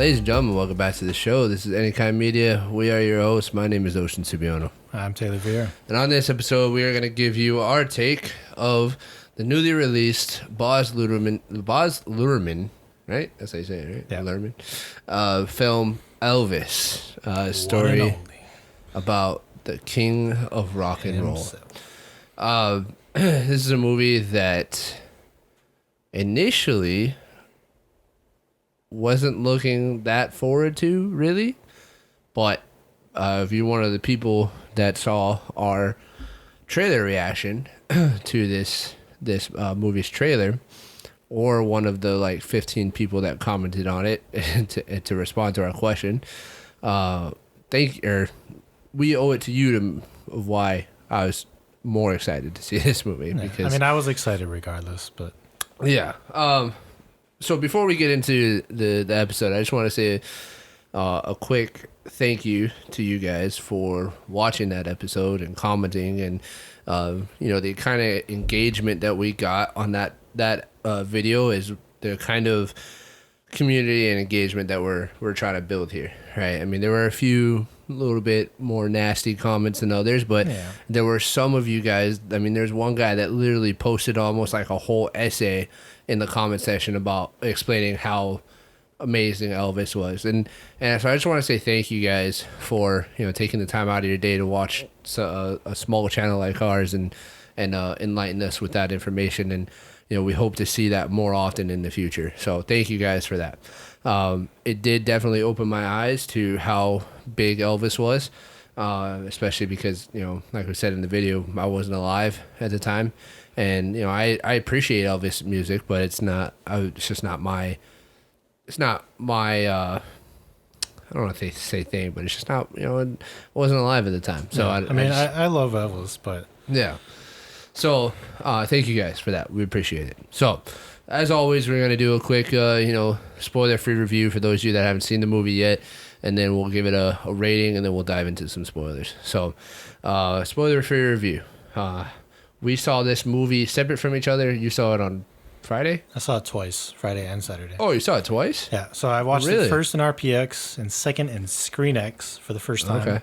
Ladies and gentlemen, welcome back to the show. This is Any Kind Media. We are your hosts. My name is Ocean Subiano. I'm Taylor Vieira. And on this episode, we are going to give you our take of the newly released Baz Luhrmann, right? That's how you say it, right? Yeah. Luhrmann. Film Elvis. A story about the king of rock and roll. This is a movie that initially wasn't looking that forward to, really. But if you're one of the people that saw our trailer reaction to this movie's trailer, or one of the like 15 people that commented on it to respond to our question, we owe it to you of why I was more excited to see this movie. Yeah, because I mean, I was excited regardless, but yeah. So before we get into the episode, I just want to say a quick thank you to you guys for watching that episode and commenting, and the kind of engagement that we got on that video is the kind of community and engagement that we're trying to build here, right? I mean, there were a few little bit more nasty comments than others, but there were some of you guys. I mean, there's one guy that literally posted almost like a whole essay in the comment section about explaining how amazing Elvis was, and so I just want to say thank you guys for taking the time out of your day to watch a small channel like ours and enlighten us with that information, and we hope to see that more often in the future. So thank you guys for that. It did definitely open my eyes to how big Elvis was, especially because like we said in the video, I wasn't alive at the time. And I appreciate Elvis music, but it's just not my I don't want to say thing, but it's just not, I wasn't alive at the time. So yeah, I love Elvis, but yeah. So thank you guys for that. We appreciate it. So as always, we're going to do a quick, spoiler-free review for those of you that haven't seen the movie yet, and then we'll give it a rating, and then we'll dive into some spoilers. So spoiler-free review. We saw this movie separate from each other. You saw it on Friday? I saw it twice, Friday and Saturday. Oh, you saw it twice? Yeah, so I watched it first in RPX and second in ScreenX for the first time. Okay.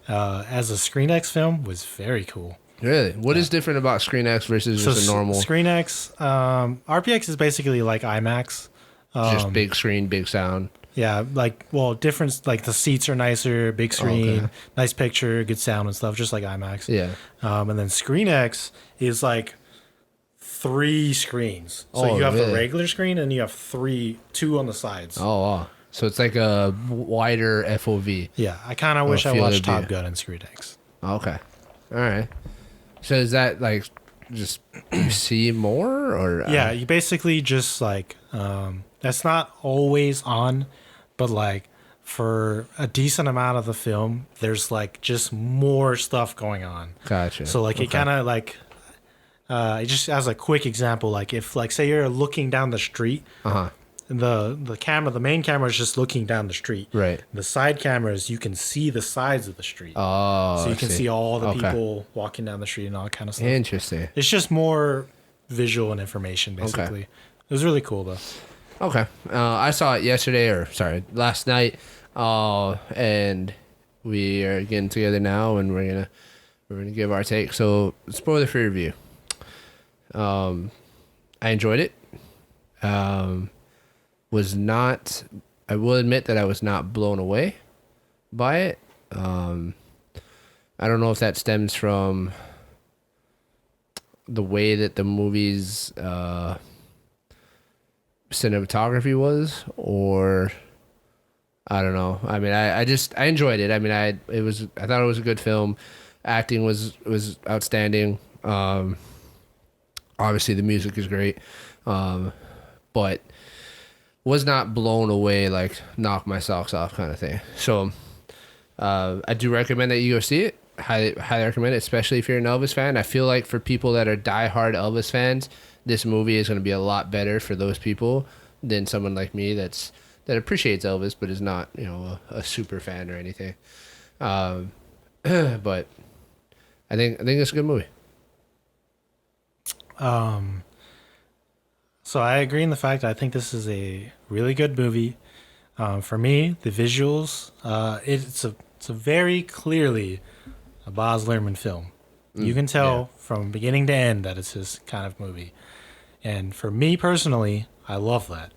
As a ScreenX film, was very cool. Really? What is different about ScreenX versus just a normal? ScreenX, RPX is basically like IMAX. Just big screen, big sound. Yeah, difference, like the seats are nicer, big screen, nice picture, good sound and stuff, just like IMAX. Yeah. And then ScreenX is like 3 screens. So you have the regular screen and you have 2 on the sides. Oh, wow. So it's like a wider FOV. Yeah, I kind of wish I watched Top Gun in ScreenX. Okay. All right. So is that like just you see more or? Yeah, you basically just like, that's not always on, but like for a decent amount of the film, there's like just more stuff going on. Gotcha. So like it kind of like, just as a quick example, like if like say you're looking down the street, the main camera is just looking down the street. Right. The side cameras, you can see the sides of the street. Oh, so you can see all the people walking down the street and all that kind of stuff. Interesting. It's just more visual and information, basically. It was really cool though. Okay. I saw it last night. And we are getting together now, and we're gonna give our take. So spoiler free review. I enjoyed it. I will admit that I was not blown away by it. I don't know if that stems from the way that the movie's cinematography was, or I don't know. I mean, I enjoyed it. I mean, I thought it was a good film. Acting was outstanding. Obviously the music is great. But was not blown away, like knock my socks off kind of thing. So I do recommend that you go see it. Highly recommend it, especially if you're an Elvis fan. I feel like for people that are diehard Elvis fans, this movie is going to be a lot better for those people than someone like me that appreciates Elvis but is not, a super fan or anything. But I think it's a good movie. So I agree in the fact that I think this is a really good movie. For me, the visuals, it's a very clearly a Baz Luhrmann film. You can tell from beginning to end that it's his kind of movie. And for me personally, I love that.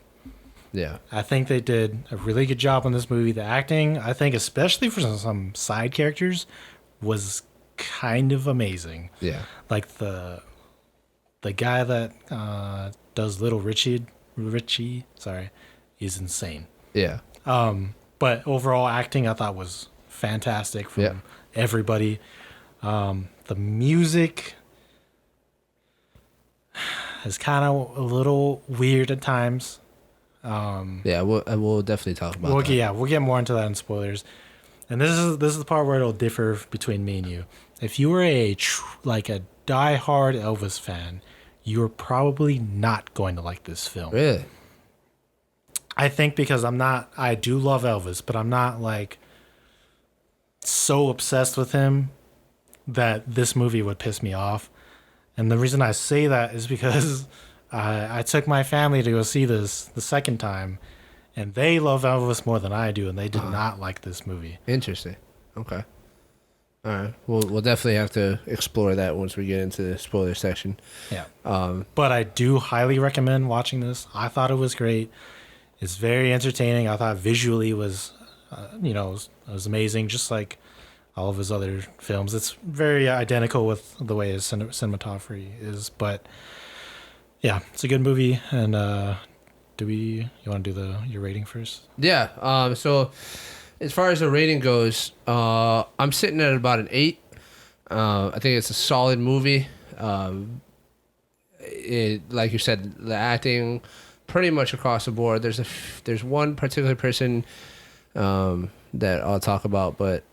Yeah. I think they did a really good job on this movie. The acting, I think, especially for some side characters, was kind of amazing. Yeah. Like the guy that does Little Richie, sorry, is insane. Yeah. But overall acting, I thought was fantastic from everybody. The music is kind of a little weird at times. Yeah, we'll definitely talk about that. Yeah, we'll get more into that in spoilers. And this is the part where it'll differ between me and you. If you were a diehard Elvis fan, you're probably not going to like this film. Really? I think because I do love Elvis, but I'm not like so obsessed with him that this movie would piss me off. And the reason I say that is because I took my family to go see this the second time, and they love Elvis more than I do, and they did not like this movie. Interesting. Okay. All right. We'll definitely have to explore that once we get into the spoiler section. Yeah. But I do highly recommend watching this. I thought it was great. It's very entertaining. I thought visually it was amazing, just like all of his other films. It's very identical with the way his cinematography is, but yeah, it's a good movie. And you want to do your rating first? Yeah. So as far as the rating goes, I'm sitting at about an 8. I think it's a solid movie. Like you said, the acting pretty much across the board. There's one particular person that I'll talk about, but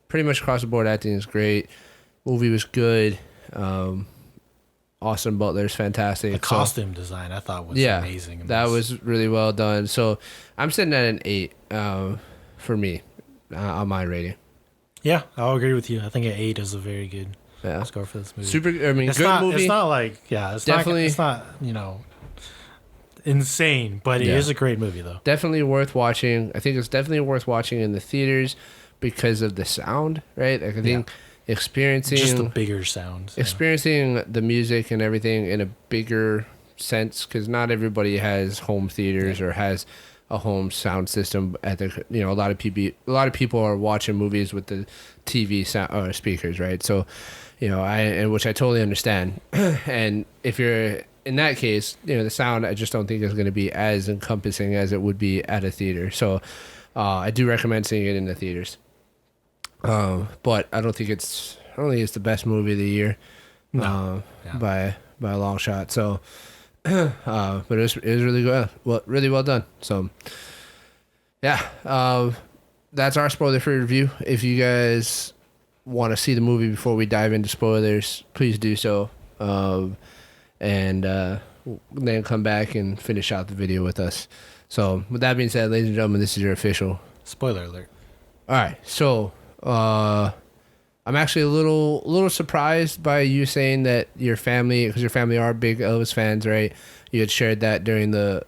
pretty much across the board, acting is great. Movie was good. Austin Butler's fantastic. The costume design I thought was amazing. That was really well done. So I'm sitting at an 8 for me on my rating. Yeah, I'll agree with you. I think an 8 is a very good score for this movie. Good movie. It's not like it's definitely it's not insane, but it is a great movie though. Definitely worth watching. I think it's definitely worth watching in the theaters because of the sound, right? Like I think experiencing just the bigger sound, experiencing the music and everything in a bigger sense, because not everybody has home theaters or has a home sound system at the a lot of people are watching movies with the TV sound or speakers, right? So which I totally understand. And if you're in that case, the sound I just don't think is going to be as encompassing as it would be at a theater. So I do recommend seeing it in the theaters. But I don't think it's the best movie of the year. No. By a long shot. So but it was really good. Really well done. So that's our spoiler-free review. If you guys want to see the movie before we dive into spoilers, please do so. And then come back and finish out the video with us. So with that being said, ladies and gentlemen, this is your official spoiler alert. All right, so I'm actually a little surprised by you saying that your family, because your family are big Elvis fans, right? You had shared that during the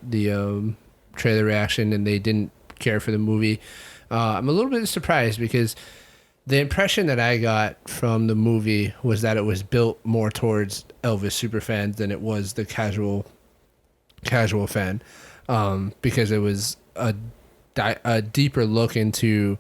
trailer reaction, and they didn't care for the movie. I'm a little bit surprised because the impression that I got from the movie was that it was built more towards Elvis superfans than it was the casual fan, because it was a deeper look into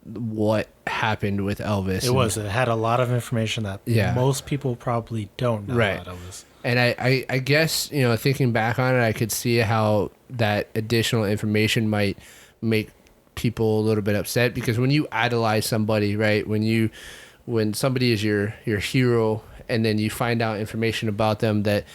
what happened with Elvis. It had a lot of information that most people probably don't know about Elvis. And I guess, thinking back on it, I could see how that additional information might make people a little bit upset, because when you idolize somebody, right, when somebody is your hero, and then you find out information about them that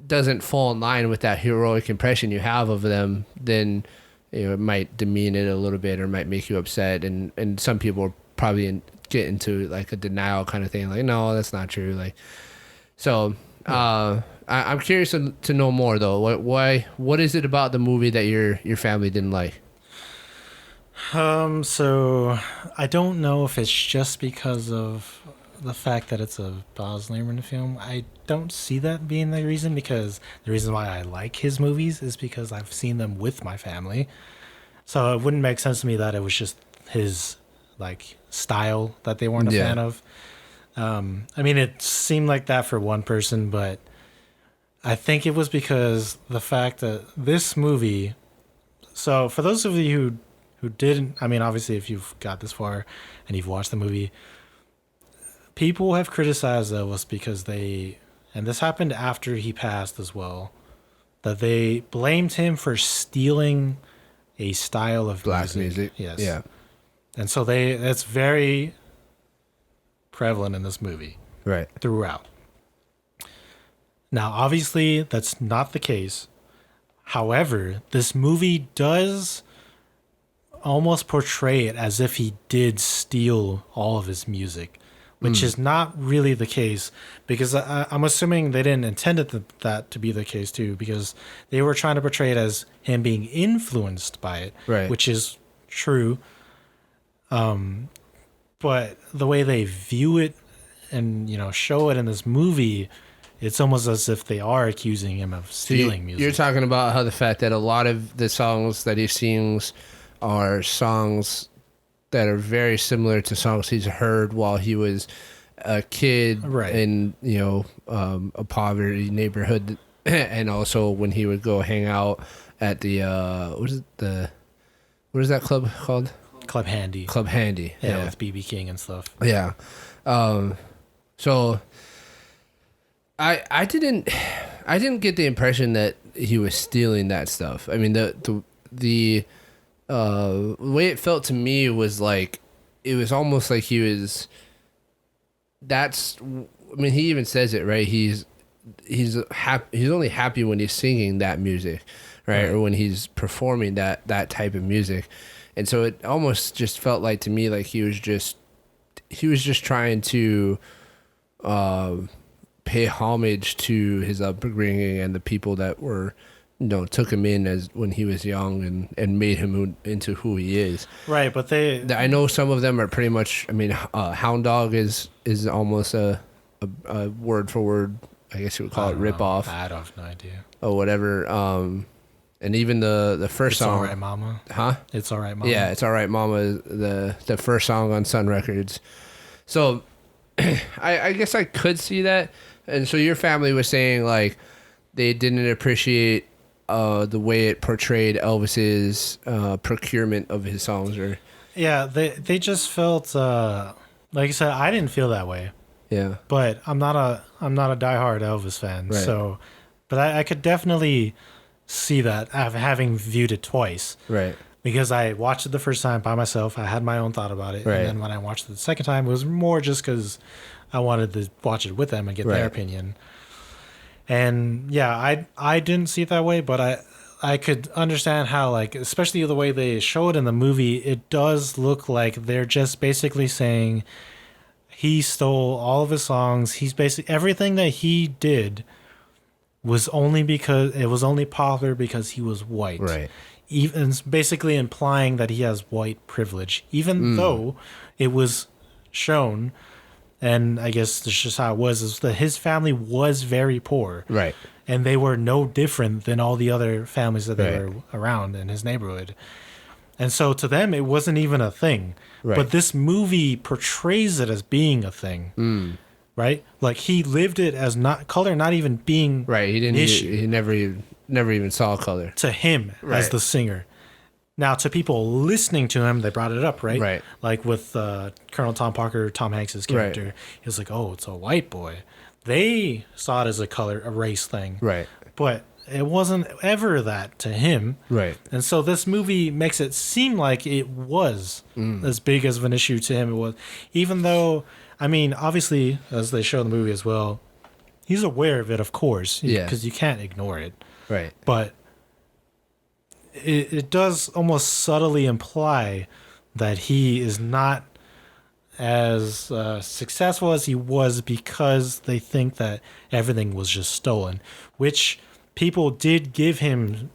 doesn't fall in line with that heroic impression you have of them, then it might demean it a little bit or might make you upset, and some people probably get into like a denial kind of thing, like, no, that's not true. Like, so I'm curious to know more though. What is it about the movie that your family didn't like? So I don't know if it's just because of the fact that it's a Baz Luhrmann film, I don't see that being the reason, because the reason why I like his movies is because I've seen them with my family. So it wouldn't make sense to me that it was just his like style that they weren't a fan of. I mean, it seemed like that for one person, but I think it was because the fact that this movie. So for those of you who didn't, I mean, obviously, if you've got this far and you've watched the movie, people have criticized Elvis because they, and this happened after he passed as well, that they blamed him for stealing a style of black music. Yes. Yeah. And so that's very prevalent in this movie. Right. Throughout. Now, obviously, that's not the case. However, this movie does almost portray it as if he did steal all of his music, which is not really the case, because I'm assuming they didn't intend that to be the case too, because they were trying to portray it as him being influenced by it, right, which is true. But the way they view it and, show it in this movie, it's almost as if they are accusing him of stealing music. You're talking about how the fact that a lot of the songs that he sings are songs that are very similar to songs he's heard while he was a kid, right, in a poverty neighborhood, and also when he would go hang out at the what is that club called? Club Handy. Club Handy. Yeah, with BB King and stuff. Yeah. So I didn't get the impression that he was stealing that stuff. I mean, the way it felt to me was like, it was almost like he was. I mean, he even says it, right? He's happy. He's only happy when he's singing that music, right? Or when he's performing that type of music. And so it almost just felt like to me like he was just trying to pay homage to his upbringing and the people that were, took him in as when he was young and made him into who he is. Right, but I know some of them are pretty much. I mean, Hound Dog is almost a word for word, I guess you would call it, rip off. I don't have no idea. Or whatever. And even the first song, It's Alright Mama. Huh? It's Alright Mama. Yeah, It's Alright Mama, the first song on Sun Records. So I guess I could see that. And so your family was saying like they didn't appreciate the way it portrayed Elvis's procurement of his songs, or yeah, they just felt like I said, I didn't feel that way. Yeah, but I'm not a diehard Elvis fan, right. So, but I could definitely see that having viewed it twice, right? Because I watched it the first time by myself, I had my own thought about it, right. And then when I watched it the second time, it was more just because I wanted to watch it with them and get right. their opinion. And yeah, I didn't see it that way, but I could understand how, like, especially the way they show it in the movie, it does look like they're just basically saying he stole all of his songs. He's basically everything that he did was only popular because he was white. Right. Even basically implying that he has white privilege, even though it was shown. And I guess that's just how it was, is that his family was very poor. Right. And they were no different than all the other families that they were around in his neighborhood. And so to them, it wasn't even a thing. Right. But this movie portrays it as being a thing. Right? Like he lived it as color not even being right. He didn't. He never even saw color to him as the singer. Now, to people listening to him, they brought it up, right? Right. Like with Colonel Tom Parker, Tom Hanks' character. Right. He was like, oh, it's a white boy. They saw it as a race thing. Right. But it wasn't ever that to him. Right. And so this movie makes it seem like it was as big as of an issue to him. It was, even though, I mean, obviously, as they show in the movie as well, he's aware of it, of course. Yeah. Because you can't ignore it. Right. But it does almost subtly imply that he is not as successful as he was because they think that everything was just stolen, which people did give him,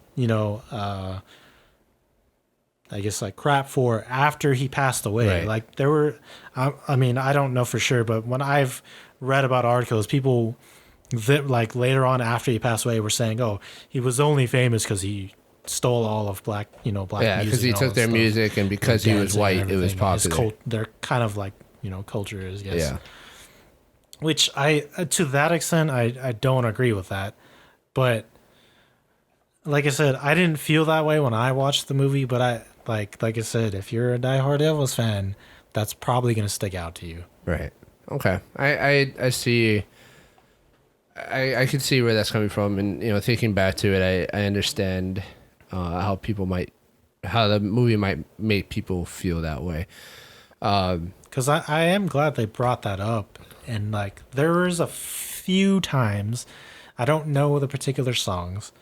I guess like crap for after he passed away. Right. Like there were, I mean, I don't know for sure, but when I've read about articles, people that like later on after he passed away were saying, "Oh, he was only famous because he stole all of black music." Yeah, because he took their music, and because he was white, it was popular. They're kind of like culture is, yes. Yeah. Which to that extent, I don't agree with that, but like I said, I didn't feel that way when I watched the movie. But I like I said, if you're a diehard Elvis fan, that's probably gonna stick out to you. Right. Okay. I see. I can see where that's coming from, and thinking back to it, I understand how the movie might make people feel that way. Because I am glad they brought that up, and like there was a few times, I don't know the particular songs,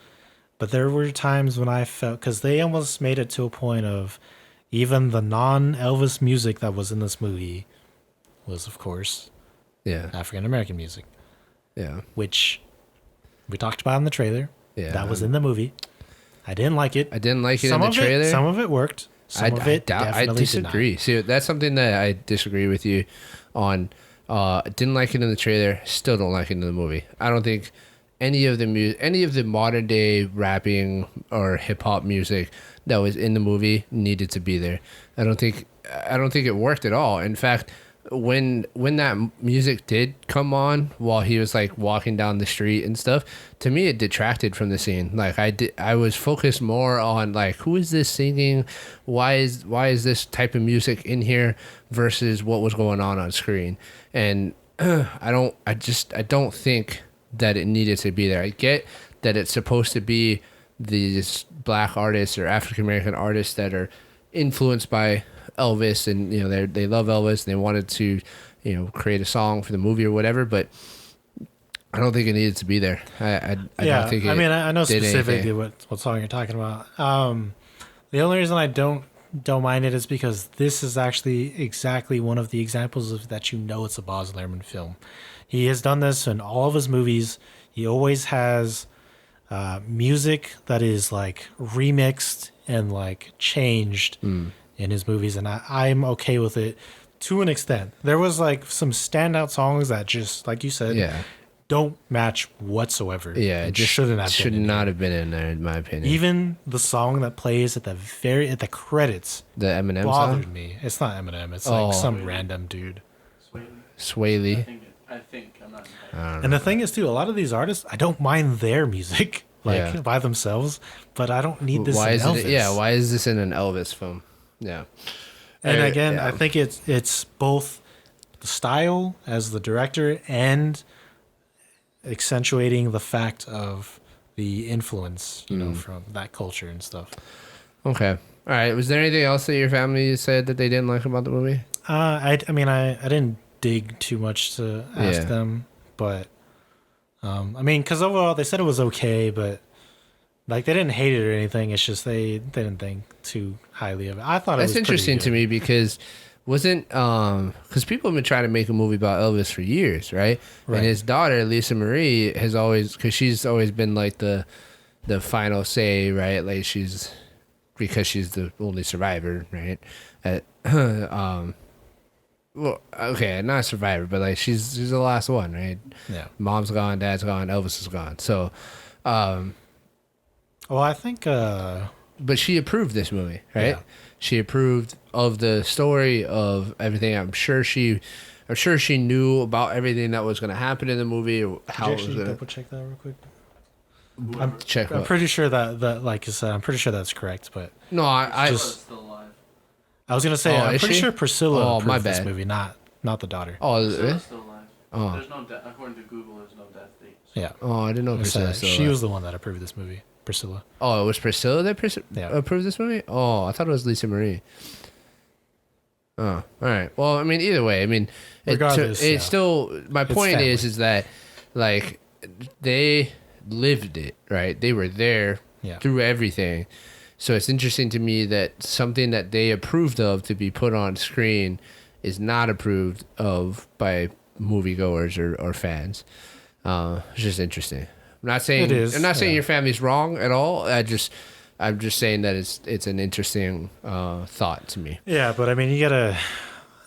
but there were times when I felt, because they almost made it to a point of even the non-Elvis music that was in this movie was, of course, African American music. Yeah. Which we talked about in the trailer. Yeah. That was in the movie. I didn't like it. I didn't like it in the trailer. Some of it worked. Some of it definitely I disagree. did not. See, that's something that I disagree with you on. Didn't like it in the trailer. Still don't like it in the movie. I don't think any of the modern day rapping or hip hop music that was in the movie needed to be there. I don't think it worked at all. In fact, when that music did come on while he was like walking down the street and stuff, to me it detracted from the scene. Like I was focused more on like, who is this singing, why is this type of music in here versus what was going on screen. And I don't think that it needed to be there. I get that it's supposed to be these black artists or African American artists that are influenced by Elvis, and they love Elvis and they wanted to create a song for the movie or whatever, but I don't think it needed to be there. I don't think it, I mean, I know specifically anything. what song you're talking about. The only reason I don't mind it is because this is actually exactly one of the examples of that it's a Baz Luhrmann film. He has done this in all of his movies. He always has music that is like remixed and like changed in his movies, and I'm okay with it to an extent. There was like some standout songs that just, like you said, don't match whatsoever. Yeah, it just should not have been in there, in my opinion. Even the song that plays at the credits, the Eminem bothered song? me. It's not Eminem. It's like some random dude. Sway Lee. I think I'm not. And the thing is, too, a lot of these artists, I don't mind their music by themselves, but I don't need this in Elvis. Why is this in an Elvis film? Yeah. And again, I think it's both the style as the director and accentuating the fact of the influence, from that culture and stuff. Okay. All right. Was there anything else that your family said that they didn't like about the movie? I didn't dig too much to ask them, but because overall they said it was okay, but like they didn't hate it or anything. It's just they didn't think too highly of it. I thought that's it was interesting pretty to good. me because because people have been trying to make a movie about Elvis for years, right? And his daughter Lisa Marie has always, because she's always been like the final say, right? Like because she's the only survivor, right? Well, okay, not a survivor, but like she's the last one, right? Yeah. Mom's gone, dad's gone, Elvis is gone. So, well, I think, but she approved this movie, right? Yeah. She approved of the story, of everything. I'm sure she knew about everything that was going to happen in the movie, or how it was going to double check that real quick. I'm pretty sure that like I said, I'm pretty sure that's correct, but no, I Just still alive. I was gonna say I'm is pretty she? sure Priscilla Oh, approved my this bad. movie, not the daughter. oh, Priscilla's still alive. Oh. There's no death. According to Google, there's no death date. Yeah. oh, I didn't know Priscilla. She was the one that approved this movie, Priscilla. Oh, it was Priscilla that Yeah. approved this movie? Oh, I thought it was Lisa Marie. Oh, all right. Well, I mean, either way, I mean, Regardless, it's still, my point family. is that, like, they lived it, right? They were there through everything. So it's interesting to me that something that they approved of to be put on screen is not approved of by moviegoers or fans. It's just interesting. I'm not saying It is, I'm not saying your family's wrong at all. I'm just saying that it's an interesting thought to me. Yeah, but I mean, you gotta.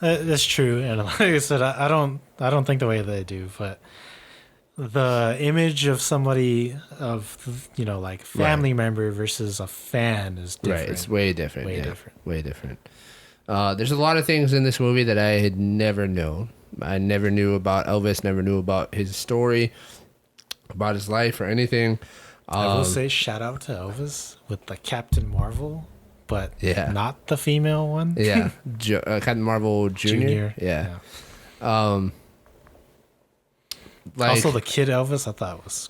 That's true, and like I said, I don't think the way they do, but the image of somebody of like family member versus a fan is different. Right, it's way different. Way yeah, different. Way different. There's a lot of things in this movie that I had never known. I never knew about Elvis, never knew about his story, about his life or anything. I will say shout out to Elvis with the Captain Marvel, but Yeah. not the female one. Yeah, Captain Marvel Jr. Yeah. Like, Also, the kid Elvis, I thought was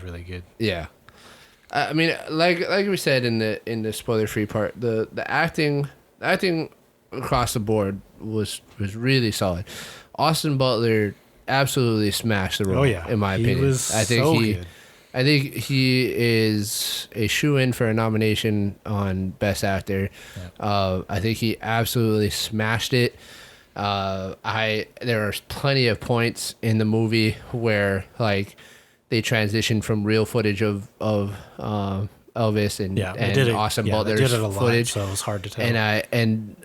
really good. yeah. I mean, like we said in the spoiler free part, the acting across the board was really solid. Austin Butler absolutely smashed the role. Oh yeah, in my he opinion, was I think so he. good. I think he is a shoo-in for a nomination on Best Actor. Yeah. I think he absolutely smashed it. There are plenty of points in the movie where like they transitioned from real footage of Elvis and Austin Butler's they did it a lot, footage, so it was hard to tell. and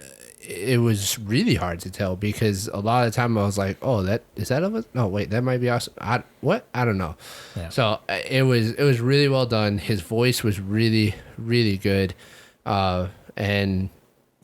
it was really hard to tell because a lot of the time I was like, oh, is that Elvis? No, wait, that might be Austin. I don't know. Yeah. So it was really well done. His voice was really, really good. And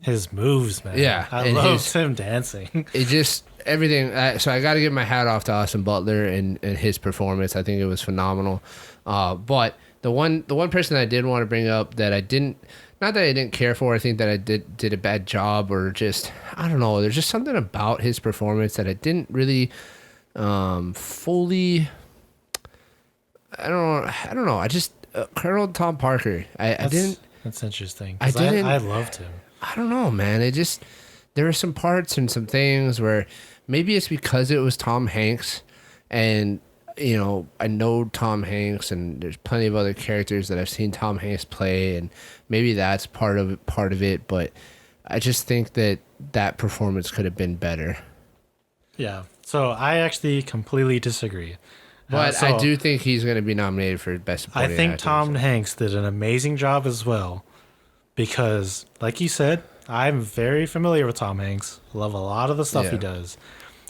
his moves, man. Yeah, I and loved him dancing. it just everything. So I got to give my hat off to Austin Butler and his performance. I think it was phenomenal. But the one person I did want to bring up that I didn't, not that I didn't care for, I think that I did a bad job, or just I don't know. There's just something about his performance that I didn't really fully. I don't know. I just Colonel Tom Parker. I didn't. That's interesting. I didn't. I loved him. I don't know, man. It just there were some parts and some things where maybe it's because it was Tom Hanks, and I know Tom Hanks, and there's plenty of other characters that I've seen Tom Hanks play, and maybe that's part of it. But I just think that performance could have been better. Yeah. So I actually completely disagree. But So I do think he's going to be nominated for Best Supporting I think Actor. Tom Hanks did an amazing job as well, because, like you said, I'm very familiar with Tom Hanks. Love a lot of the stuff he Yeah. does.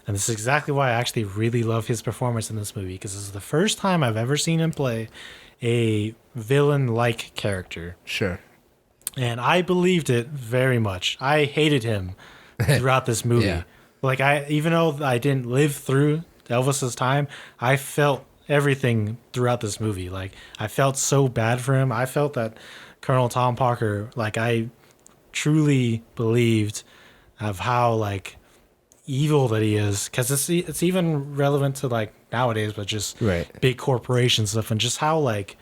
And this is exactly why I actually really love his performance in this movie, because this is the first time I've ever seen him play a villain-like character. Sure. And I believed it very much. I hated him throughout this movie. Yeah. Like, even though I didn't live through Elvis's time, I felt everything throughout this movie. Like, I felt so bad for him. I felt that Colonel Tom Parker, like, I truly believed of how, like, evil that he is, because it's even relevant to like nowadays, but just Right. big corporation stuff, and just how like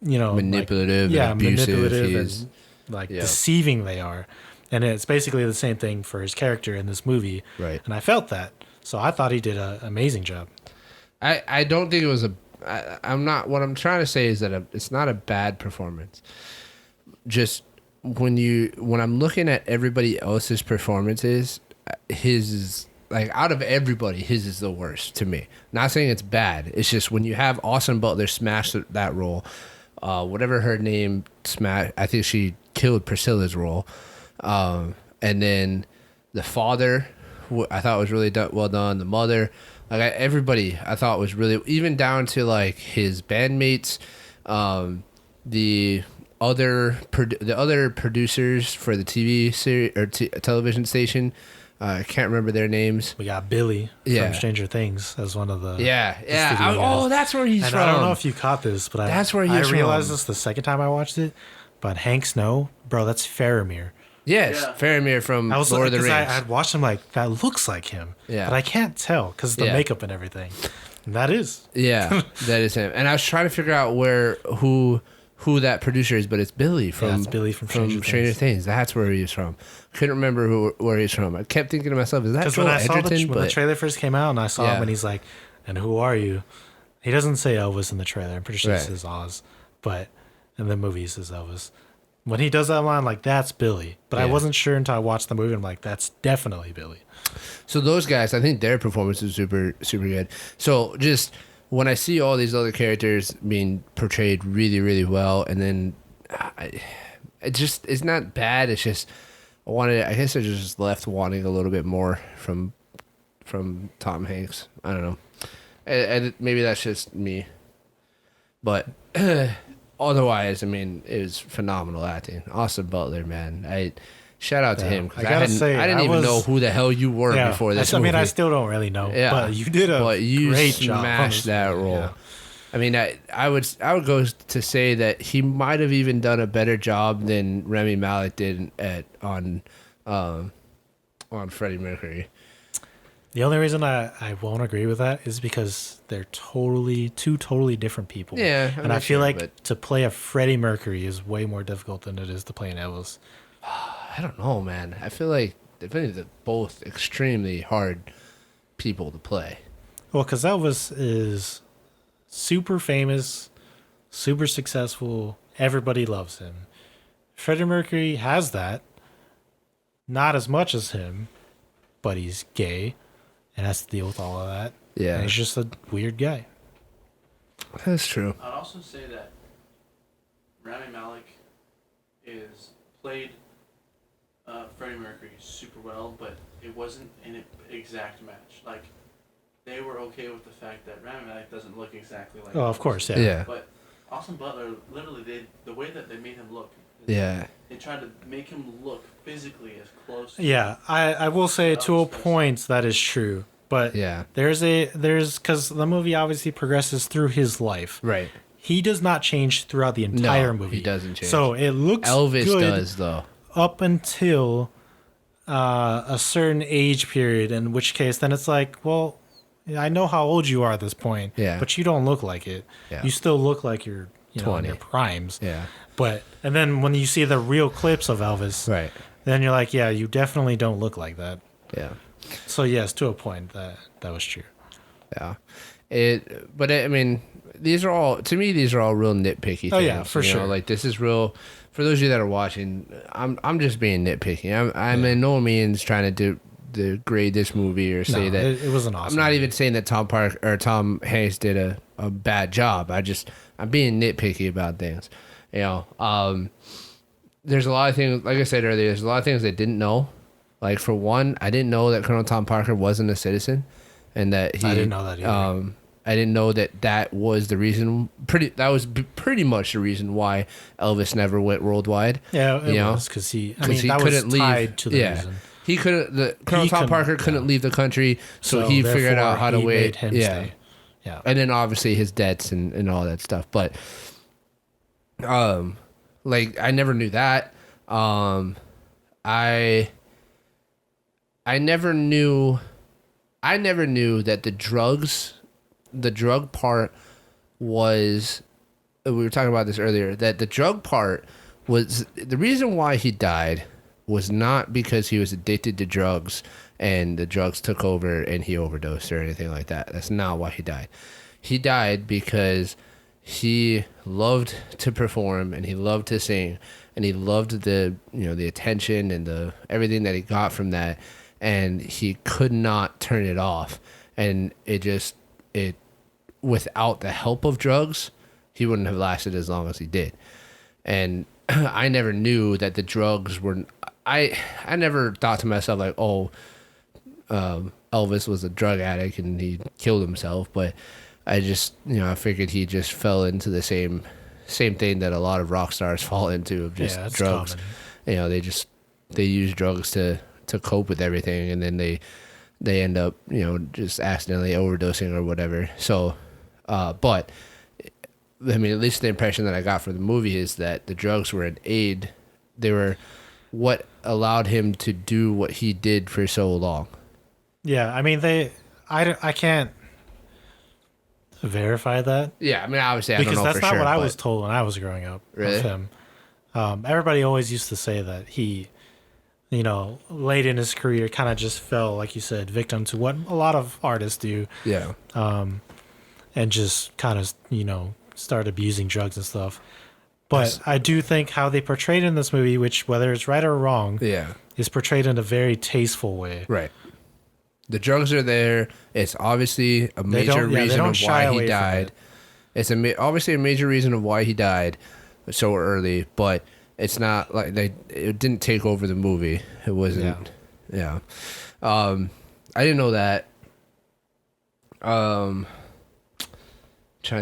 Manipulative, and abusive he is. and like Yeah. deceiving they are. And it's basically the same thing for his character in this movie. Right. And I felt that, so I thought he did an amazing job. I don't think it was I'm not. What I'm trying to say is that it's not a bad performance. Just when I'm looking at everybody else's performances, his is like out of everybody, his is the worst to me. Not saying it's bad. It's just when you have Austin Butler smash that role, whatever her name smash. I think she killed Priscilla's role, and then the father, I thought was really well done. The mother. Like everybody, I thought was really, even down to like his bandmates, the other producers for the TV series or television station. I can't remember their names. We got Billy Yeah. from Stranger Things as one of the Yeah. studio guys. That's where he's And from. I don't know if you caught this, but That's where I he's realized from. this the second time I watched it. But Hank Snow, bro, that's Faramir. Yes, Yeah. Faramir from I was Lord of the because Rings. I'd watched him like that looks like him, Yeah. but I can't tell because the Yeah. makeup and everything. And that is Yeah, that is him. And I was trying to figure out who that producer is, but it's Billy from it's Billy from Stranger Things. That's where he's from. Couldn't remember where he's from. I kept thinking to myself, is that because Joel when I saw Edgerton? when the trailer first came out and I saw Yeah. him and he's like, "And who are you?" He doesn't say Elvis in the trailer. I'm pretty sure Right. he says Oz, but in the movie he says Elvis. When he does that line, like that's Billy. But I Yeah. wasn't sure until I watched the movie. I'm like, that's definitely Billy. So those guys, I think their performance is super, super good. So just when I see all these other characters being portrayed really, really well, and then it's not bad. It's just I guess I just left wanting a little bit more from Tom Hanks. I don't know. And maybe that's just me. But otherwise, I mean, it was phenomenal acting. Austin Butler, man. Shout out to him. 'Cause I didn't even know who the hell you were before this movie. I still don't really know. Yeah. But you did great job. Smashed that role. Yeah. I mean, I would go to say that he might have even done a better job than Rami Malek did on Freddie Mercury. The only reason I won't agree with that is because they're two totally different people. Yeah, and I feel like to play a Freddie Mercury is way more difficult than it is to play an Elvis. I don't know, man. I feel like they're both extremely hard people to play. Well, because Elvis is super famous, super successful. Everybody loves him. Freddie Mercury has that. Not as much as him, but he's gay and has to deal with all of that. Yeah. And he's just a weird guy. That's true. I'd also say that Rami Malek is played Freddie Mercury super well, but it wasn't an exact match. Like, they were okay with the fact that Rami Malek doesn't look exactly like. Oh, of course, yeah. But Austin Butler, literally, the way that they made him look. Yeah. They tried to make him look physically as close. Yeah, I will say to a point that is true, but yeah, there's because the movie obviously progresses through his life. Right. He does not change throughout the entire movie. He doesn't change. So it looks Elvis good does though. Up until a certain age period, in which case then it's like, well, I know how old you are at this point, but you don't look like it. Yeah. You still look like you're 20. in your primes. Yeah. And then when you see the real clips of Elvis, right, then you're like, yeah, you definitely don't look like that. Yeah. So yes, to a point that was true. Yeah. I mean, these are all real nitpicky things. Oh yeah, for sure. Like, this is real. For those of you that are watching, I'm just being nitpicky. I'm in no means trying to degrade this movie or say that it was an awesome. I'm not even saying that Tom Hanks did a bad job. I'm being nitpicky about things. There's a lot of things, like I said earlier, there's a lot of things I didn't know. Like, for one, I didn't know that Colonel Tom Parker wasn't a citizen, and that I didn't know that either. I didn't know that was the reason. That was pretty much the reason why Elvis never went worldwide. Yeah, it was because he couldn't was tied leave. to the reason. He couldn't. Colonel Tom Parker couldn't leave the country, so he figured out how to wait. Stay. Yeah, and then obviously his debts and all that stuff. But, like, I never knew that. I never knew that the drug part was. We were talking about this earlier. That the drug part was the reason why he died. Was not because he was addicted to drugs and the drugs took over and he overdosed or anything like that. That's not why he died. He died because he loved to perform and he loved to sing and he loved the attention and the everything that he got from that, and he could not turn it off. And it without the help of drugs, he wouldn't have lasted as long as he did. And I never knew that the drugs were. I never thought to myself like, Elvis was a drug addict and he killed himself. But I just, I figured he just fell into the same thing that a lot of rock stars fall into, of just drugs. Common. They use drugs to cope with everything, and then they end up, just accidentally overdosing or whatever. So, but. I mean, at least the impression that I got from the movie is that the drugs were an aid. They were what allowed him to do what he did for so long. Yeah, I mean, I can't verify that. Yeah, I mean, obviously, I don't know for sure. Because that's not what I was told when I was growing up with him. Everybody always used to say that he, late in his career, kind of just fell, like you said, victim to what a lot of artists do. Yeah. And just kind of, start abusing drugs and stuff. But I do think how they portrayed it in this movie, which whether it's right or wrong, is portrayed in a very tasteful way. Right. The drugs are there. It's obviously a major reason of why he died. It's obviously a major reason of why he died. so early, but it's not like it didn't take over the movie. It wasn't. Yeah. I didn't know that. Trying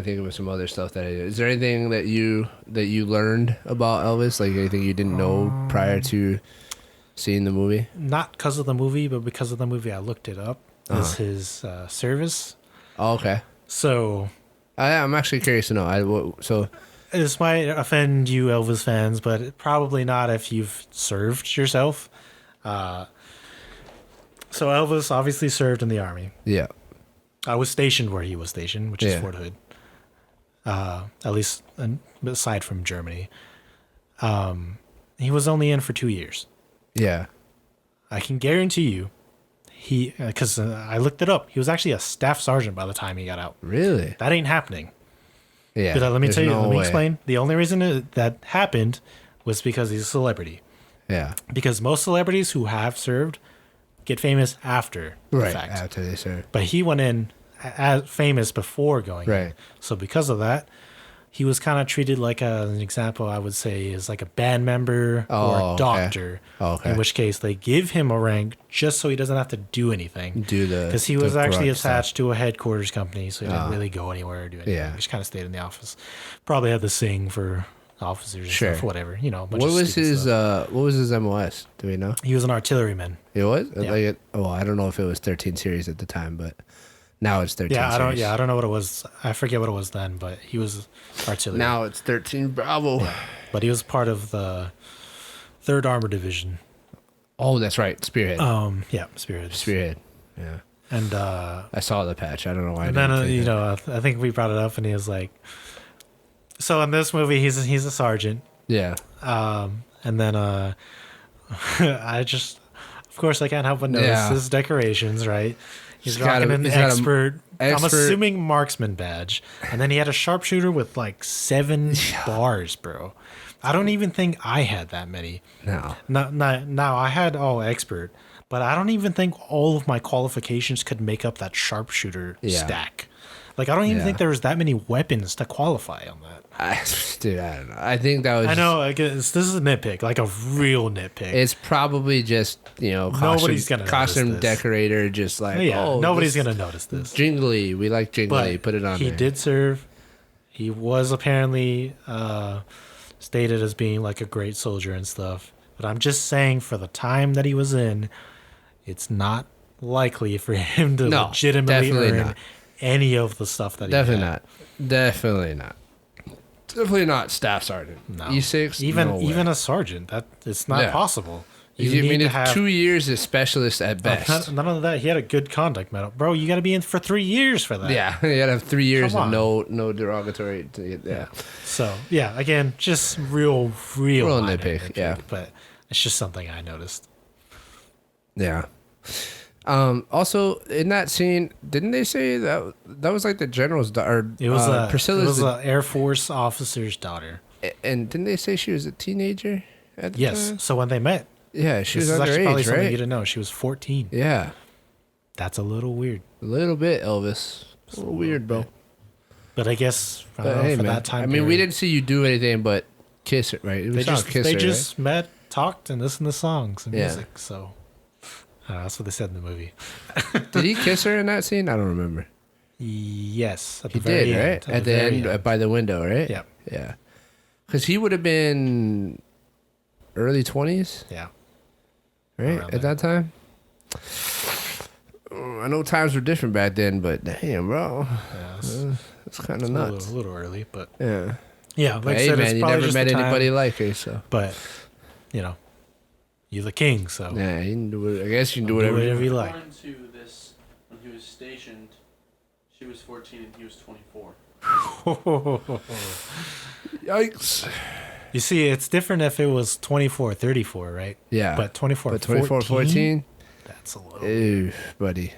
to think of some other stuff that I did. Is there anything that you learned about Elvis? Like anything you didn't know prior to seeing the movie? Not because of the movie, but because of the movie, I looked it up. Is his service? Oh, okay. So I'm actually curious to know. This might offend you, Elvis fans, but probably not if you've served yourself. So Elvis obviously served in the army. Yeah. I was stationed where he was stationed, which is Fort Hood. At least aside from Germany. He was only in for 2 years. Yeah. I can guarantee you, because I looked it up, he was actually a staff sergeant by the time he got out. Really? That ain't happening. Yeah. But let me tell you, no let me way. explain. The only reason that happened was because he's a celebrity. Yeah. Because most celebrities who have served get famous after the fact. After they serve. But he went in as famous before going in. Right. So because of that, he was kind of treated like an example, I would say, is like a band member or a doctor. Okay. In which case they give him a rank just so he doesn't have to do anything. Because he was actually attached to a headquarters company, so he didn't really go anywhere or do anything. Yeah. He just kind of stayed in the office. Probably had to sing for officers and stuff, whatever. You know. What was his MOS? Do we know? He was an artilleryman. It was? Yeah. I don't know if it was 13 series at the time, but now it's 13 series. I don't know what it was. I forget what it was then, but he was artillery. Now it's 13 Bravo. Yeah. But he was part of the 3rd Armored Division. Oh, that's right. Spearhead. Spearhead. Yeah. And I saw the patch. I don't know why. And then I think we brought it up, and he was like, so in this movie, he's a sergeant. Yeah. And then I just, of course, I can't help but notice his decorations, right? He's rocking an expert, I'm assuming marksman badge. And then he had a sharpshooter with like 7 bars, bro. I don't even think I had that many. No. Now I had all expert, but I don't even think all of my qualifications could make up that sharpshooter stack. Like, I don't even think there was that many weapons to qualify on that. Dude, I don't know. I think that was... I know, this is a nitpick, like a real nitpick. It's probably just, costume decorator, just like, nobody's going to notice this. Jingly. We like jingly. Put it on there. He did serve. He was apparently stated as being like a great soldier and stuff. But I'm just saying, for the time that he was in, it's not likely for him to legitimately earn any of the stuff that he had. Definitely not. Definitely not staff sergeant. No. E6, even a sergeant. That it's not possible. You need to have 2 years as specialist at best. None of that. He had a good conduct medal, bro. You got to be in for 3 years for that. Yeah, you got to have 3 years and no derogatory. So again, just real nitpick. Yeah, but it's just something I noticed. Yeah. Also, in that scene, didn't they say that was like the general's daughter? It was Priscilla's an Air Force officer's daughter. And didn't they say she was a teenager at the time? So when they met, she was actually underage, probably something right? you didn't know. She was 14. Yeah, that's a little weird. A little bit, Elvis. It's a little weird, bro. But I guess for that time. I mean, we didn't see you do anything but kiss it, right? They just met, talked, and listened to songs and music. So. That's what they said in the movie. Did he kiss her in that scene? I don't remember. Yes. He did, right? At the end, by the window, right? Yeah. Yeah. Because he would have been early 20s? Yeah. Right? At that time? I know times were different back then, but damn, bro. Yeah, it's kind of nuts. A little early, but... Yeah. Yeah, like I said, man, it's you probably never just met the time, anybody like her, so... But, you're the king, so... Yeah, you can do it. I guess you can do whatever you like. According to this, when he was stationed, she was 14 and he was 24. Yikes. You see, it's different if it was 24, 34, right? Yeah. But 24, 14? That's a little... Ew, buddy.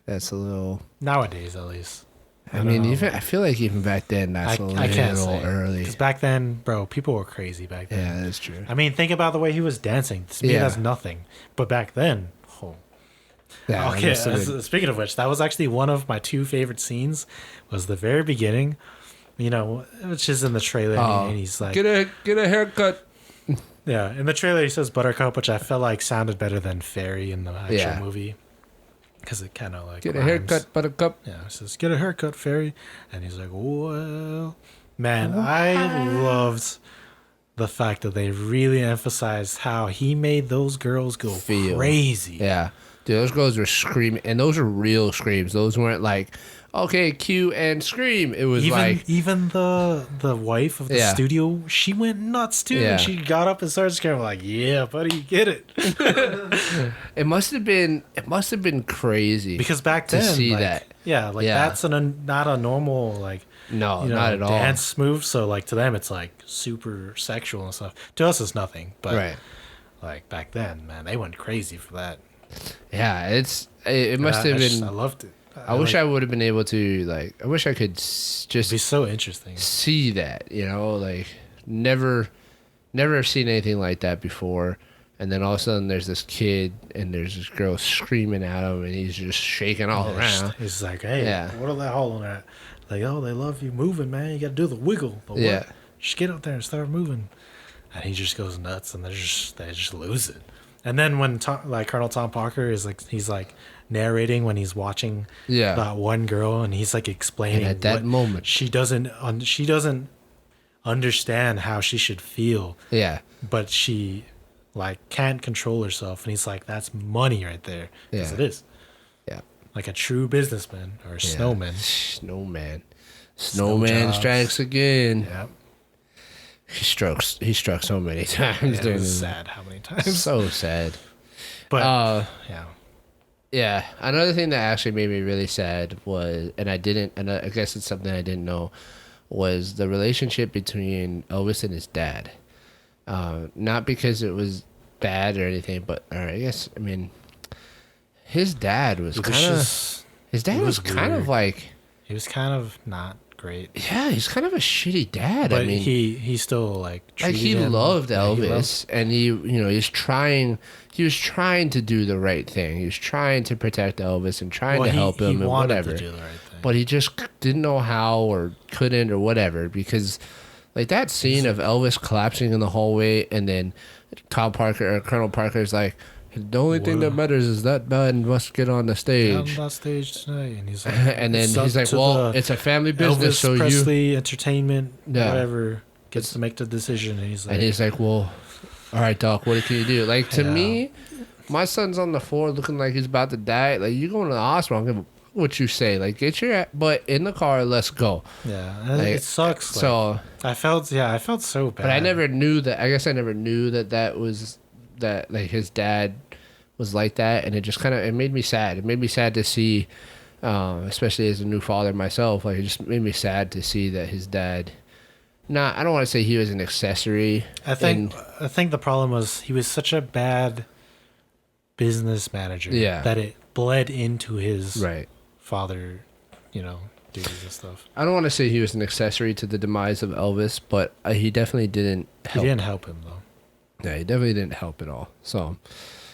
That's a little... Nowadays, at least. I mean, I feel like even back then, that's a little early. Because back then, bro, people were crazy back then. Yeah, that's true. I mean, think about the way he was dancing. To me, that's nothing. But back then, Yeah, okay, speaking of which, that was actually one of my 2 favorite scenes, was the very beginning which is in the trailer, and he's like, get a haircut. Yeah, in the trailer he says Buttercup, which I felt like sounded better than Fairy in the actual movie, because it kind of like get rhymes. a haircut, Buttercup. Yeah, it says get a haircut, Fairy, and he's like, well, man, I loved the fact that they really emphasized how he made those girls go crazy. Yeah, dude, those girls were screaming, and those were real screams. Those weren't like, okay, cue and scream. It was even the wife of the studio, she went nuts too. Yeah. She got up and started screaming like, "Yeah, buddy, get it." It must have been crazy because back then, to see that. Yeah, that's not a normal like. No, not at all. Dance move. So like to them, it's like super sexual and stuff. To us, it's nothing. But like back then, man, they went crazy for that. Yeah, it must have been. I loved it. I wish I would have been able to I wish I could just be so interesting. See that, like never have seen anything like that before. And then all of a sudden there's this kid and there's this girl screaming at him and he's just shaking all around. He's like, hey, what are they hollering at? Like, oh, they love you moving, man. You got to do the wiggle. The what? Just get up there and start moving. And he just goes nuts and they just lose it. And then when Colonel Tom Parker is like, he's like narrating when he's watching that one girl and he's like explaining and at that moment she doesn't understand how she should feel. Yeah. But she like can't control herself and he's like, that's money right there. Because it is. Yeah. Like a true businessman or a snowman. Snowman strikes again. Yeah. He struck so many times. It was sad how many times. So sad. But yeah. Another thing that actually made me really sad was, and I guess it's something I didn't know, was the relationship between Elvis and his dad. Not because it was bad or anything, but his dad was kind of like, he was kind of not great. Yeah, he's kind of a shitty dad. But he still like he loved Elvis, and he was trying to do the right thing. He was trying to protect Elvis and trying to help him and whatever. To do the right thing. But he just didn't know how or couldn't or whatever, because like that scene of Elvis collapsing in the hallway and then Colonel Parker's like, the only thing that matters is that man must get on the stage. Get on that stage tonight, and he's like, and then he's like, well, it's a family business, Elvis so Presley Entertainment, whatever, gets to make the decision, and he's like, well, all right, Doc, what can you do? Like to me, my son's on the floor looking like he's about to die. Like you going to the hospital? I don't give a what you say. Like get your butt in the car, let's go. Yeah, it sucks. So I felt so bad. But I never knew that. I guess I never knew that was. That like his dad was like that, and it made me sad. It made me sad to see, especially as a new father myself. Like it just made me sad to see that his dad. I don't want to say he was an accessory. I think the problem was he was such a bad business manager. That it bled into his father, duties and stuff. I don't want to say he was an accessory to the demise of Elvis, but he definitely didn't help. He didn't help him though. Yeah, he definitely didn't help at all. So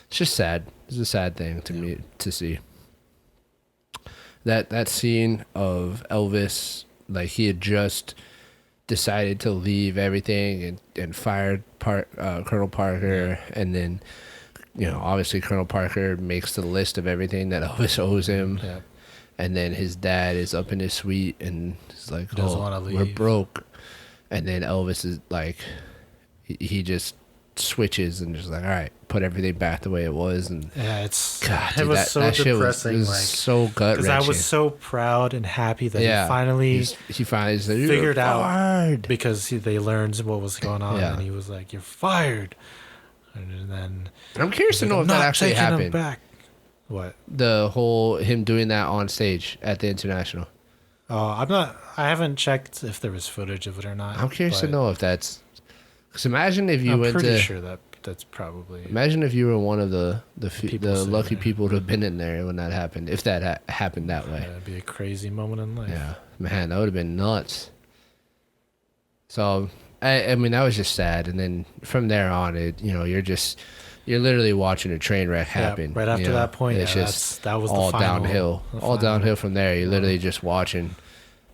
it's just sad. It's a sad thing to me to see. That scene of Elvis, like he had just decided to leave everything and fired Colonel Parker, and then obviously Colonel Parker makes the list of everything that Elvis owes him, and then his dad is up in his suite and he's like, we're broke, and then Elvis is like, he just switches and just like, all right, put everything back the way it was. And it was so depressing. Was so gut wrenching. Because I was so proud and happy that he finally figured out, because they learned what was going on, and he was like, "You're fired." And then I'm curious to know if that actually happened. Back. What? The whole him doing that on stage at the International. I haven't checked if there was footage of it or not. I'm curious to know if that's. Because imagine if you I'm pretty sure that's probably. Imagine if you were one of the lucky people to have been in there when that happened. If that happened that way, that'd be a crazy moment in life. Yeah, man, that would have been nuts. So I mean, that was just sad. And then from there on, you're literally watching a train wreck happen. Right after that point, it's that was all downhill. All downhill from there. You're literally just watching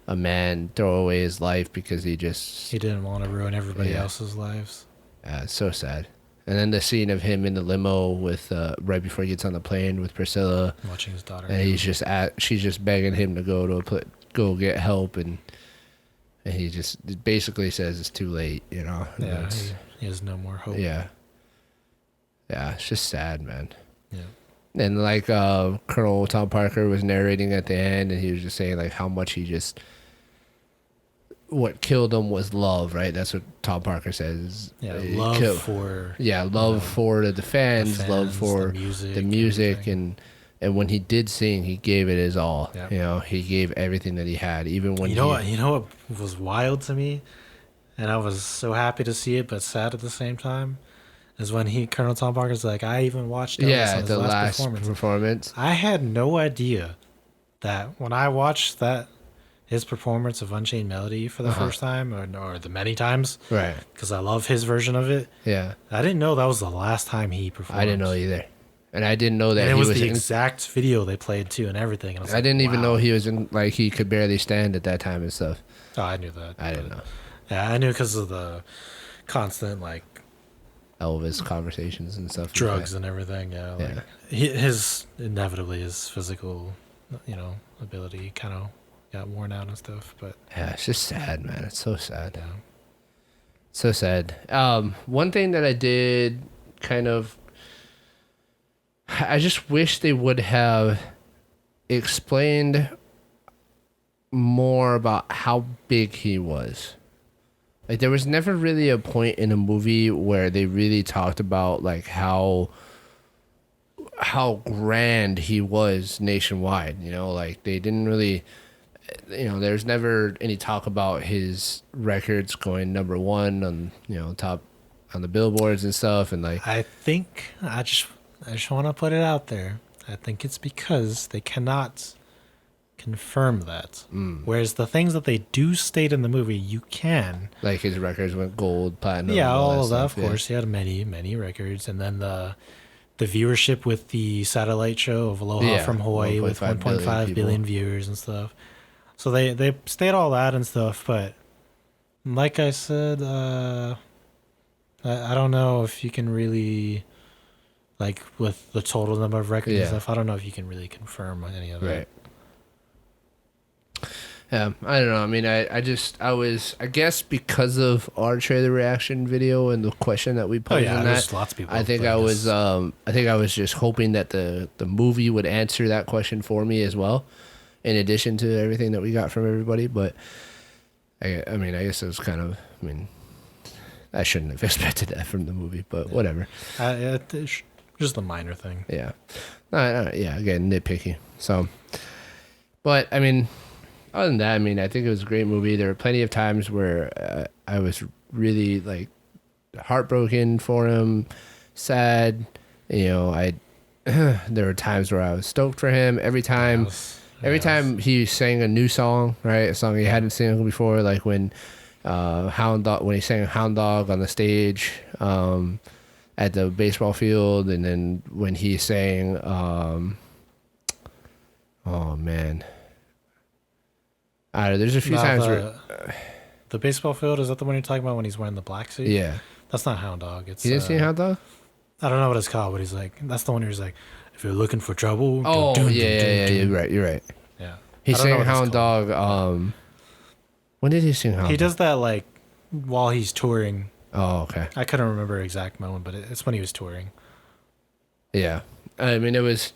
a man throw away his life because he didn't want to ruin everybody else's lives. It's so sad. And then the scene of him in the limo with right before he gets on the plane with Priscilla, watching his daughter, and she's just begging him to go get help, and he just basically says it's too late, you know. Yeah, he has no more hope. Yeah, it's just sad, man. Yeah. And like Colonel Tom Parker was narrating at the end, and he was just saying like how much what killed him was love, right? That's what Tom Parker says. Yeah, love for the fans, love for the music, and when he did sing, he gave it his all. Yeah. You know, he gave everything that he had, even when you know what was wild to me, and I was so happy to see it, but sad at the same time, is when Colonel Tom Parker's like, I even watched Elvis on his last performance. I had no idea that when I watched his performance of Unchained Melody for the first time, or the many times, right? Because I love his version of it. Yeah, I didn't know that was the last time he performed. I didn't know either, and I didn't know that it was the exact video they played too, and everything. And I didn't even know he was in, like, he could barely stand at that time and stuff. Oh, I knew that. I didn't know. Yeah, I knew because of the constant Elvis conversations and stuff, drugs and everything. Yeah, his physical, ability kind of got worn out and stuff. But yeah, it's just sad, man. It's so sad. Yeah. So sad. One thing that I did I just wish they would have explained more about how big he was. Like, there was never really a point in a movie where they really talked about like how grand he was nationwide, you know, like they didn't really, there's never any talk about his records going number one on, top on the billboards and stuff. And like, I think I just want to put it out there. I think it's because they cannot confirm that. Whereas the things that they do state in the movie, you can. Like his records went gold, platinum. Yeah, all of that, of course. He had many, many records. And then the viewership with the satellite show of Aloha from Hawaii with 1.5 billion viewers and stuff. So they state all that and stuff. But like I said, I don't know if you can really... Like, with the total number of records and stuff, I don't know if you can really confirm any of it. Right. Yeah, I don't know. I mean, I guess because of our trailer reaction video and the question that we posed in that, lots of people. I think I was just hoping that the movie would answer that question for me as well, in addition to everything that we got from everybody. But I guess it was I shouldn't have expected that from the movie, but whatever. Just a minor thing. Yeah. Again, nitpicky. So, but I mean, other than that, I think it was a great movie. There were plenty of times where I was really like heartbroken for him, sad. There were times where I was stoked for him. Every time he sang a new song, right? A song he hadn't sung before, like when when he sang Hound Dog on the stage, at the baseball field, and then when he sang there's a few times where the baseball field, is that the one you're talking about when he's wearing the black suit? Yeah, that's not Hound Dog. It's you didn't see Hound Dog? I don't know what it's called, but he's like, that's the one where he's like, if you're looking for trouble. You're right. Yeah, he sang Hound Dog. When did he sing Hound Dog? He does that like while he's touring. Oh, okay. I couldn't remember the exact moment, but it's when he was touring. Yeah. I mean, it was,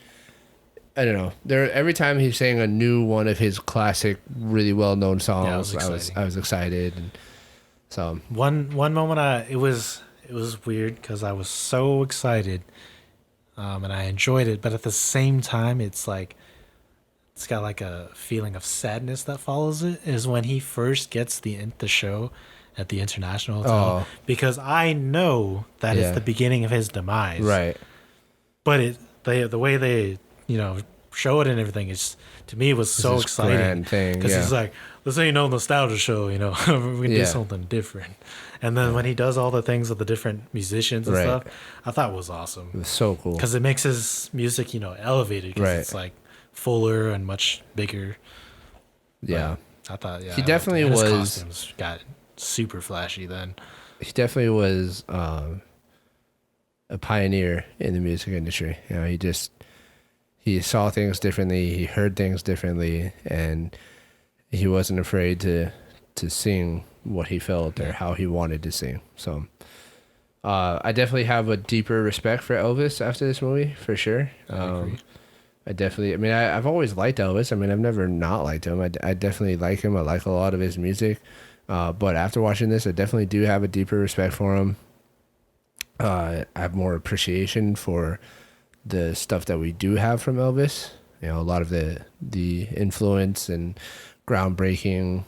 I don't know. Every time he sang a new one of his classic, really well-known songs, I was excited. And so one moment, it was weird because I was so excited, and I enjoyed it, but at the same time, it's like, it's got like a feeling of sadness that follows it, is when he first gets the show at the International Hotel, because I know that it's the beginning of his demise. Right. But the way they, show it and everything, to me, it was so exciting. Because he's like, this ain't no nostalgia show, we're going to do something different. And then when he does all the things with the different musicians and stuff, I thought it was awesome. It was so cool. Because it makes his music, elevated. Because it's like fuller and much bigger. Yeah. I thought, yeah, He definitely his was. costumes got super flashy then. He definitely was a pioneer in the music industry. You know, he saw things differently, he heard things differently, and he wasn't afraid to sing what he felt or how he wanted to sing. So I definitely have a deeper respect for Elvis after this movie, for sure. I agree. I mean, I've always liked Elvis. I mean, I've never not liked him. I definitely like him. I like a lot of his music. But after watching this, I definitely do have a deeper respect for him. I have more appreciation for the stuff that we do have from Elvis. You know, a lot of the influence and groundbreaking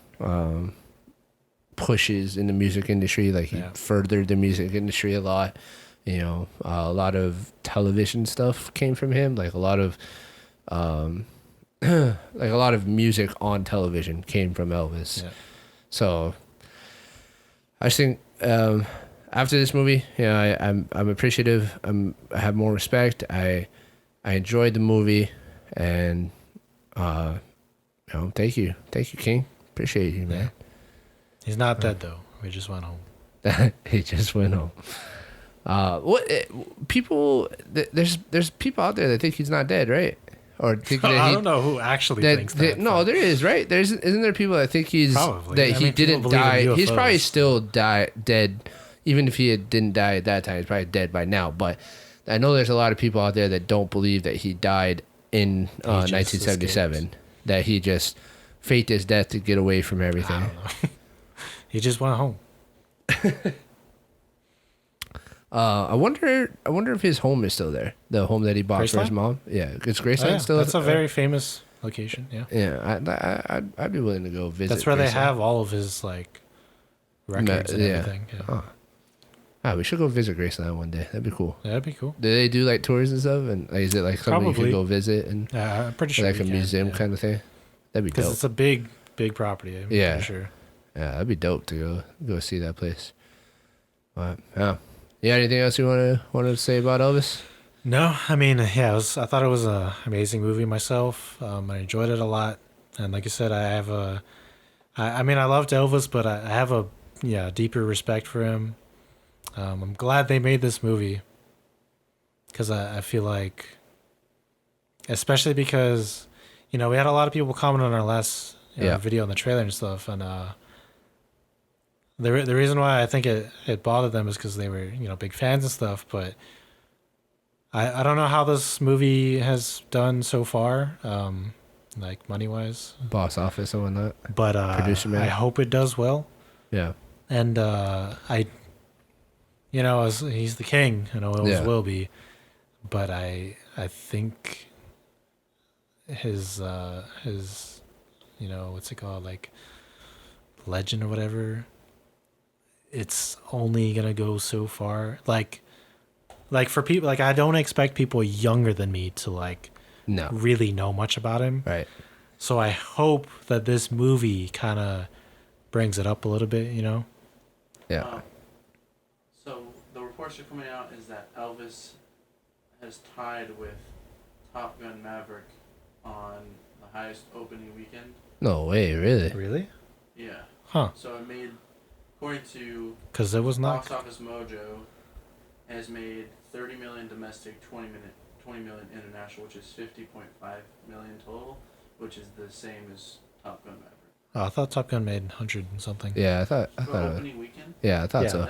pushes in the music industry. Like he furthered the music industry a lot. You know, a lot of television stuff came from him. Like a lot of music on television came from Elvis. Yeah. So I just think after this movie, you know, I'm appreciative. I have more respect. I enjoyed the movie, and you know, thank you, King. Appreciate you, man. He's not dead though. We just went home. He just went home. People? There's people out there that think he's not dead, right? Or think that I don't know who actually thinks that. No, there is, right? Isn't there people that think he's probably. that he didn't die? He's probably still dead, even if he didn't die at that time. He's probably dead by now. But I know there's a lot of people out there that don't believe that he died in 1977. Escaped. That he just faked his death to get away from everything. I don't know. He just went home. I wonder if his home is still there. The home that he bought for his mom. Yeah, it's Graceland still. That's a very famous location. Yeah. Yeah, I'd be willing to go visit. That's where Graceland. they have all of his like records and everything. Yeah. We should go visit Graceland one day. That'd be cool. Yeah, that'd be cool. Do they do like tours and stuff? And like, is it like something you could go visit and I'm pretty sure like a museum kind of thing? That'd be dope. Because it's a big property. I'm pretty sure. Yeah, that'd be dope to go see that place. But yeah. Yeah, anything else you wanted to say about Elvis? No, I mean, yeah, I thought it was an amazing movie myself. I enjoyed it a lot, and like I said, I mean, I loved Elvis, but I have a deeper respect for him. I'm glad they made this movie because I feel like, especially because, you know, we had a lot of people comment on our last video on the trailer and stuff, and the reason why I think it bothered them is because they were, you know, big fans and stuff, but I don't know how this movie has done so far, like money-wise. Box office and whatnot. But Producer man. I hope it does well. Yeah. And you know, he's the king, and always will be, but I think his you know, what's it called, like legend or whatever, it's only gonna go so far. Like for people, like I don't expect people younger than me to like really know much about him. Right. So I hope that this movie kind of brings it up a little bit, you know? Yeah. So the reports are coming out is that Elvis has tied with Top Gun Maverick on the highest opening weekend. No way, really? Really? Yeah. Huh. So it made, according to because it was not Box Office Mojo, has made 30 million domestic, 20 million international, which is 50.5 million total, which is the same as Top Gun Maverick. Oh, I thought Top Gun made 100 and something. Yeah, I thought opening weekend. Yeah, I thought so.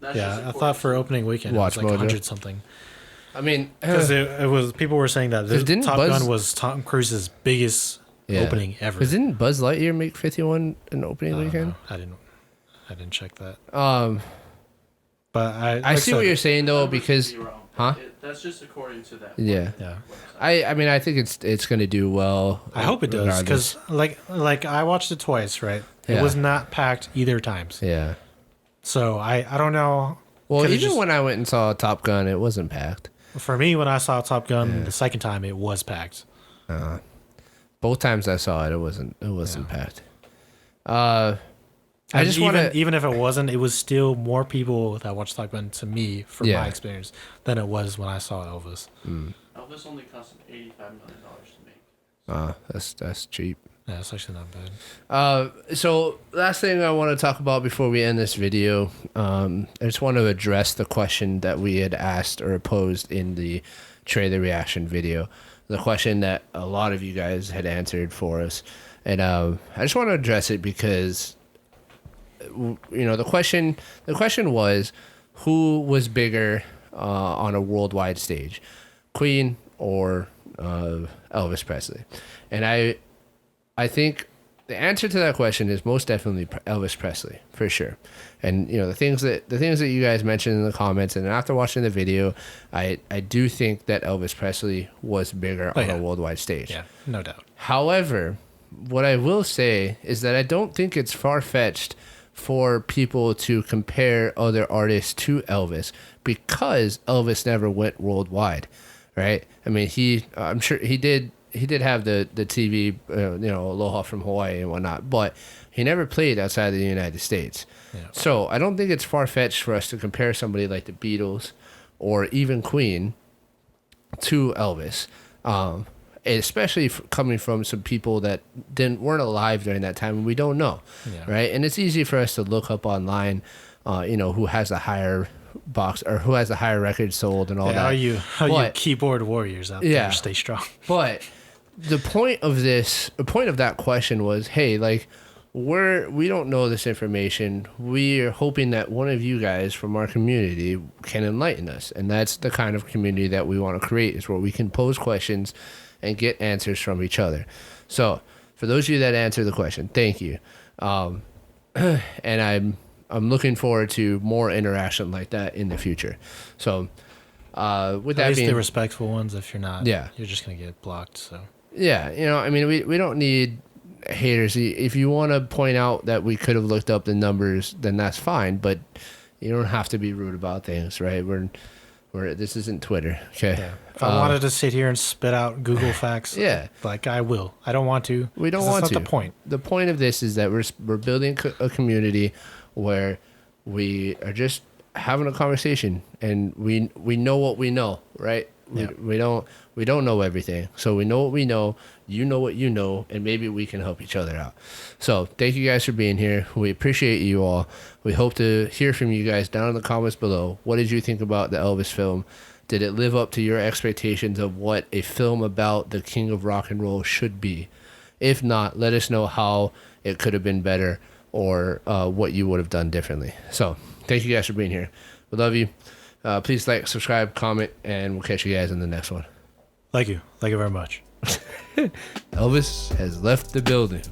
That's I thought for opening weekend Watch it was like Mojo. 100 something. I mean, because it was, people were saying that this Top Gun was Tom Cruise's biggest opening ever. Because didn't Buzz Lightyear make 51 in opening weekend? I didn't check that. But I see what you're saying though, because that's just according to that. Yeah. I mean, I think it's gonna do well. I hope it does, because like I watched it twice, right? It was not packed either times. Yeah. So I don't know. Well, even when I went and saw Top Gun, it wasn't packed. For me, when I saw Top Gun the second time, it was packed. Both times I saw it, it wasn't packed. I just even if it wasn't, it was still more people that watched Top Gun to me, from my experience, than it was when I saw Elvis. Elvis only costed $85 million to make. That's cheap. Yeah, it's actually not bad. So last thing I want to talk about before we end this video, I just want to address the question that we had asked or posed in the trailer reaction video. The question that a lot of you guys had answered for us. And I just want to address it because, the question was, who was bigger on a worldwide stage, Queen or Elvis Presley? And I think the answer to that question is most definitely Elvis Presley, for sure. And the things that you guys mentioned in the comments, and after watching the video, I do think that Elvis Presley was bigger on a worldwide stage. Yeah, no doubt. However, what I will say is that I don't think it's far-fetched for people to compare other artists to Elvis, because Elvis never went worldwide, right? I mean, I'm sure he did have the TV, Aloha from Hawaii and whatnot, but he never played outside of the United States. Yeah. So I don't think it's far-fetched for us to compare somebody like the Beatles or even Queen to Elvis, especially coming from some people that weren't alive during that time, and we don't know, right? And it's easy for us to look up online, who has a higher box or who has a higher record sold and all that. How you keyboard warriors out there stay strong. But the point of that question was, hey, like, we don't know this information. We are hoping that one of you guys from our community can enlighten us, and that's the kind of community that we want to create, is where we can pose questions and get answers from each other. So for those of you that answer the question, thank you. And I'm looking forward to more interaction like that in the future. So with at that least being, the respectful ones. If you're not, you're just gonna get blocked. So I mean, we don't need haters. If you want to point out that we could have looked up the numbers, then that's fine. But you don't have to be rude about things, right? This isn't Twitter, okay? Yeah. If I wanted to sit here and spit out Google facts, like, I will. I don't want to. We don't want to. That's not the point. The point of this is that we're building a community where we are just having a conversation, and we know what we know, right? We don't know everything, so we know what we know. You know what you know, and maybe we can help each other out. So thank you guys for being here. We appreciate you all. We hope to hear from you guys down in the comments below. What did you think about the Elvis film? Did it live up to your expectations of what a film about the king of rock and roll should be? If not, let us know how it could have been better, or what you would have done differently. So thank you guys for being here. We love you. Please like, subscribe, comment, and we'll catch you guys in the next one. Thank you very much. Elvis has left the building.